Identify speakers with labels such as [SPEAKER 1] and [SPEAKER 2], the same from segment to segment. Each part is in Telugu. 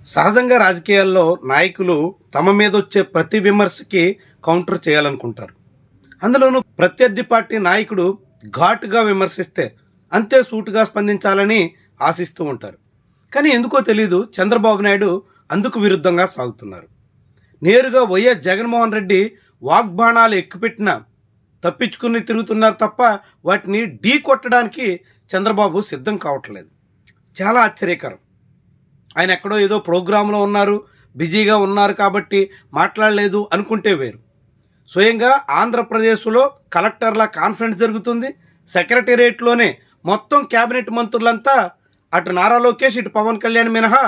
[SPEAKER 1] సహజంగా రాజకీయాల్లో నాయకులు తమ మీద వచ్చే ప్రతి విమర్శకి కౌంటర్ చేయాలనుకుంటారు. అందులోనూ ప్రత్యర్థి పార్టీ నాయకుడు ఘాటుగా విమర్శిస్తే అంతే సూటుగా స్పందించాలని ఆశిస్తూ ఉంటారు. కానీ ఎందుకో తెలీదు, చంద్రబాబు నాయుడు అందుకు విరుద్ధంగా సాగుతున్నారు. నేరుగా వైఎస్ జగన్మోహన్ రెడ్డి వాగ్బాణాలు ఎక్కుపెట్టినా తప్పించుకుని తిరుగుతున్నారు తప్ప వాటిని ఢీ కొట్టడానికి చంద్రబాబు సిద్ధం కావట్లేదు. చాలా ఆశ్చర్యకరం. ఆయన ఎక్కడో ఏదో ప్రోగ్రాంలో ఉన్నారు, బిజీగా ఉన్నారు కాబట్టి మాట్లాడలేదు అనుకుంటే వేరు. స్వయంగా ఆంధ్రప్రదేశ్లో కలెక్టర్ల కాన్ఫరెన్స్ జరుగుతుంది. సెక్రటేరియట్లోనే మొత్తం క్యాబినెట్ మంత్రులంతా అటు నారా లోకేష్, ఇటు పవన్ కళ్యాణ్ మినహా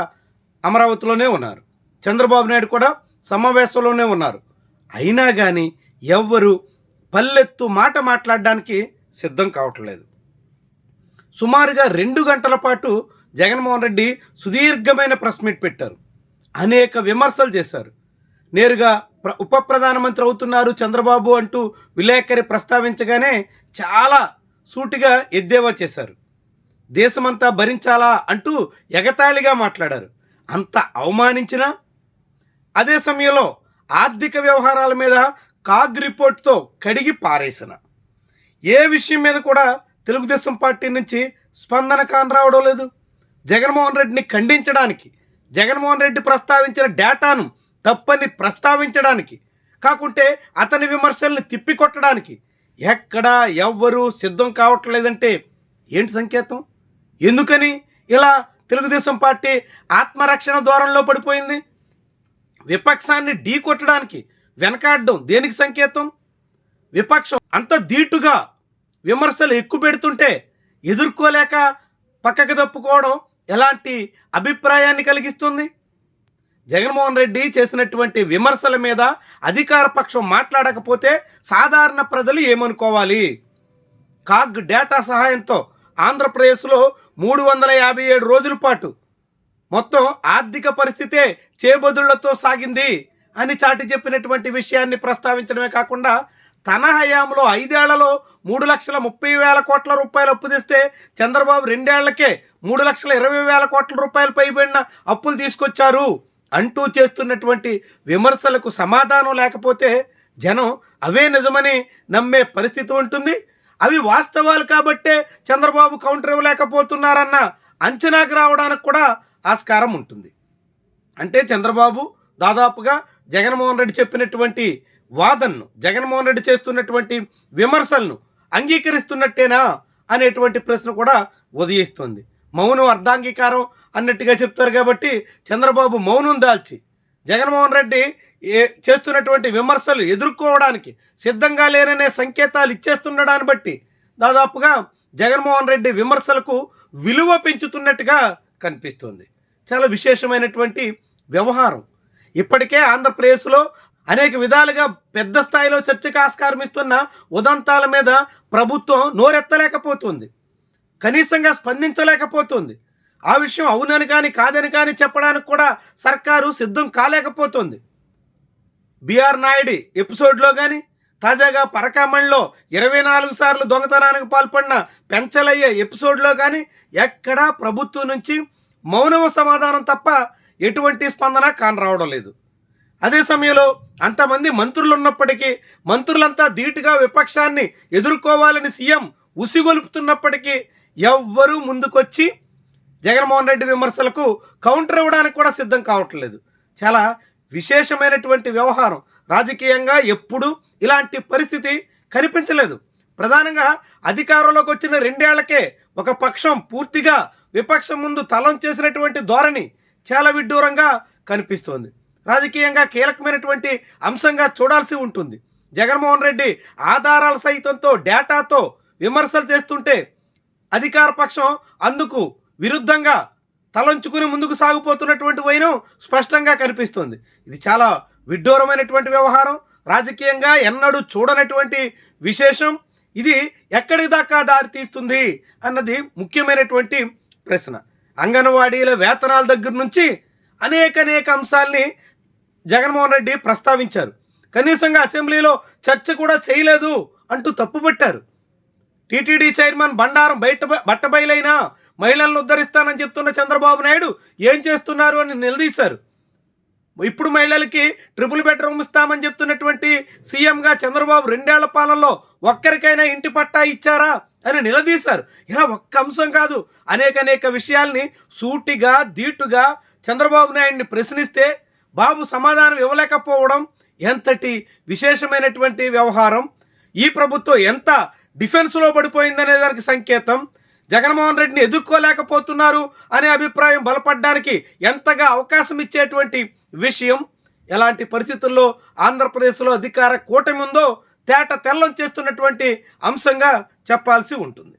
[SPEAKER 1] అమరావతిలోనే ఉన్నారు. చంద్రబాబు నాయుడు కూడా సమావేశంలోనే ఉన్నారు. అయినా కానీ ఎవ్వరూ పల్లెత్తు మాట మాట్లాడడానికి సిద్ధం కావట్లేదు. సుమారుగా 2 గంటల పాటు జగన్మోహన్ రెడ్డి సుదీర్ఘమైన ప్రెస్ మీట్ పెట్టారు. అనేక విమర్శలు చేశారు. నేరుగా ఉప ప్రధానమంత్రి అవుతున్నారు చంద్రబాబు అంటూ విలేకరి ప్రస్తావించగానే చాలా సూటిగా ఎద్దేవా చేశారు. దేశమంతా భరించాలా అంటూ ఎగతాళిగా మాట్లాడారు. అంత అవమానించినా అదే సమయంలో ఆర్థిక వ్యవహారాల మీద కాగ్ రిపోర్ట్తో కడిగి పారేసిన ఏ విషయం మీద కూడా తెలుగుదేశం పార్టీ నుంచి స్పందన కానరావడం లేదు. జగన్మోహన్ రెడ్డిని ఖండించడానికి, జగన్మోహన్ రెడ్డి ప్రస్తావించిన డేటాను తప్పని ప్రస్తావించడానికి, కాకుంటే అతని విమర్శల్ని తిప్పికొట్టడానికి ఎక్కడా ఎవ్వరూ సిద్ధం కావట్లేదంటే ఏంటి సంకేతం? ఎందుకని ఇలా తెలుగుదేశం పార్టీ ఆత్మరక్షణ ధోరణిలో పడిపోయింది? విపక్షాన్ని ఢీ కొట్టడానికి వెనకాడడం దేనికి సంకేతం? విపక్షం అంత ధీటుగా విమర్శలు ఎక్కువ పెడుతుంటే ఎదుర్కోలేక పక్కకు తప్పుకోవడం ఎలాంటి అభిప్రాయాన్ని కలిగిస్తుంది? జగన్మోహన్ రెడ్డి చేసినటువంటి విమర్శల మీద అధికార పక్షం మాట్లాడకపోతే సాధారణ ప్రజలు ఏమనుకోవాలి? కాగ్ డేటా సహాయంతో ఆంధ్రప్రదేశ్లో 357 రోజుల పాటు మొత్తం ఆర్థిక పరిస్థితే చేబదుళ్లతో సాగింది అని చాటి చెప్పినటువంటి విషయాన్ని ప్రస్తావించడమే కాకుండా తన హయాంలో 5 ఏళ్లలో 3,30,000 కోట్ల రూపాయలు అప్పు తెస్తే చంద్రబాబు 2 ఏళ్లకే 3,20,000 కోట్ల రూపాయలు పైబడిన అప్పులు తీసుకొచ్చారు అంటూ చేస్తున్నటువంటి విమర్శలకు సమాధానం లేకపోతే జనం అవే నిజమని నమ్మే పరిస్థితి ఉంటుంది. అవి వాస్తవాలు కాబట్టే చంద్రబాబు కౌంటర్ ఇవ్వలేకపోతున్నారన్న అంచనాకు రావడానికి కూడా ఆస్కారం ఉంటుంది. అంటే చంద్రబాబు దాదాపుగా జగన్మోహన్ రెడ్డి చెప్పినటువంటి వాదనను, జగన్మోహన్ రెడ్డి చేస్తున్నటువంటి విమర్శలను అంగీకరిస్తున్నట్టేనా అనేటువంటి ప్రశ్న కూడా ఉదయిస్తుంది. మౌనం అర్ధాంగీకారం అన్నట్టుగా చెప్తారు కాబట్టి చంద్రబాబు మౌనం దాల్చి జగన్మోహన్ రెడ్డి చేస్తున్నటువంటి విమర్శలు ఎదుర్కోవడానికి సిద్ధంగా లేరనే సంకేతాలు ఇచ్చేస్తుండడాన్ని బట్టి దాదాపుగా జగన్మోహన్ రెడ్డి విమర్శలకు విలువ పెంచుతున్నట్టుగా కనిపిస్తుంది. చాలా విశేషమైనటువంటి వ్యవహారం. ఇప్పటికే ఆంధ్రప్రదేశ్లో అనేక విధాలుగా పెద్ద స్థాయిలో చర్చకు ఆస్కారం ఇస్తున్న ఉదంతాల మీద ప్రభుత్వం నోరెత్తలేకపోతుంది, కనీసంగా స్పందించలేకపోతుంది. ఆ విషయం అవునని కానీ కాదని కానీ చెప్పడానికి కూడా సర్కారు సిద్ధం కాలేకపోతుంది. బిఆర్ నాయుడు ఎపిసోడ్లో కానీ, తాజాగా పరకామణిలో 24 సార్లు దొంగతనానికి పాల్పడిన పెంచలయ్య ఎపిసోడ్లో కానీ ఎక్కడా ప్రభుత్వం నుంచి మౌనవ సమాధానం తప్ప ఎటువంటి స్పందన కానరావడం లేదు. అదే సమయంలో అంతమంది మంత్రులు ఉన్నప్పటికీ, మంత్రులంతా ధీటుగా విపక్షాన్ని ఎదుర్కోవాలని సీఎం ఉసిగొలుపుతున్నప్పటికీ ఎవ్వరూ ముందుకొచ్చి జగన్మోహన్ రెడ్డి విమర్శలకు కౌంటర్ ఇవ్వడానికి కూడా సిద్ధం కావట్లేదు. చాలా విశేషమైనటువంటి వ్యవహారం. రాజకీయంగా ఎప్పుడు ఇలాంటి పరిస్థితి కనిపించలేదు. ప్రధానంగా అధికారంలోకి వచ్చిన 2 ఏళ్లకే ఒక పక్షం పూర్తిగా విపక్షం ముందు తలం చేసినటువంటి ధోరణి చాలా విడ్డూరంగా కనిపిస్తోంది. రాజకీయంగా కీలకమైనటువంటి అంశంగా చూడాల్సి ఉంటుంది. జగన్మోహన్ రెడ్డి ఆధారాల సహితంతో, డేటాతో విమర్శలు చేస్తుంటే అధికార పక్షం అందుకు విరుద్ధంగా తలంచుకుని ముందుకు సాగిపోతున్నటువంటి వైనం స్పష్టంగా కనిపిస్తుంది. ఇది చాలా విడ్డూరమైనటువంటి వ్యవహారం. రాజకీయంగా ఎన్నడూ చూడనటువంటి విశేషం. ఇది ఎక్కడి దాకా దారి తీస్తుంది అన్నది ముఖ్యమైనటువంటి ప్రశ్న. అంగన్వాడీల వేతనాల దగ్గర నుంచి అనేక అంశాల్ని జగన్మోహన్ రెడ్డి ప్రస్తావించారు. కనీసంగా అసెంబ్లీలో చర్చ కూడా చేయలేదు అంటూ తప్పుపట్టారు. టీటీడీ చైర్మన్ బండారం బట్టబయలైనా మహిళలను ఉద్ధరిస్తానని చెప్తున్న చంద్రబాబు నాయుడు ఏం చేస్తున్నారు అని నిలదీశారు. ఇప్పుడు మహిళలకి ట్రిపుల్ బెడ్రూమ్ ఇస్తామని చెప్తున్నటువంటి సీఎంగా చంద్రబాబు 2 ఏళ్ల పాలనలో ఒక్కరికైనా ఇంటి పట్టా ఇచ్చారా అని నిలదీశారు. ఇలా ఒక్క అంశం కాదు, అనేక విషయాల్ని సూటిగా ధీటుగా చంద్రబాబు నాయుడిని ప్రశ్నిస్తే బాబు సమాధానం ఇవ్వలేకపోవడం ఎంతటి విశేషమైనటువంటి వ్యవహారం. ఈ ప్రభుత్వం ఎంత డిఫెన్స్లో పడిపోయిందనే దానికి సంకేతం. జగన్మోహన్ రెడ్డిని ఎదుర్కోలేకపోతున్నారు అనే అభిప్రాయం బలపడడానికి ఎంతగా అవకాశం ఇచ్చేటువంటి విషయం. ఎలాంటి పరిస్థితుల్లో ఆంధ్రప్రదేశ్లో అధికార కూటమి ఉందో తేట తెల్లం చేస్తున్నటువంటి అంశంగా చెప్పాల్సి ఉంటుంది.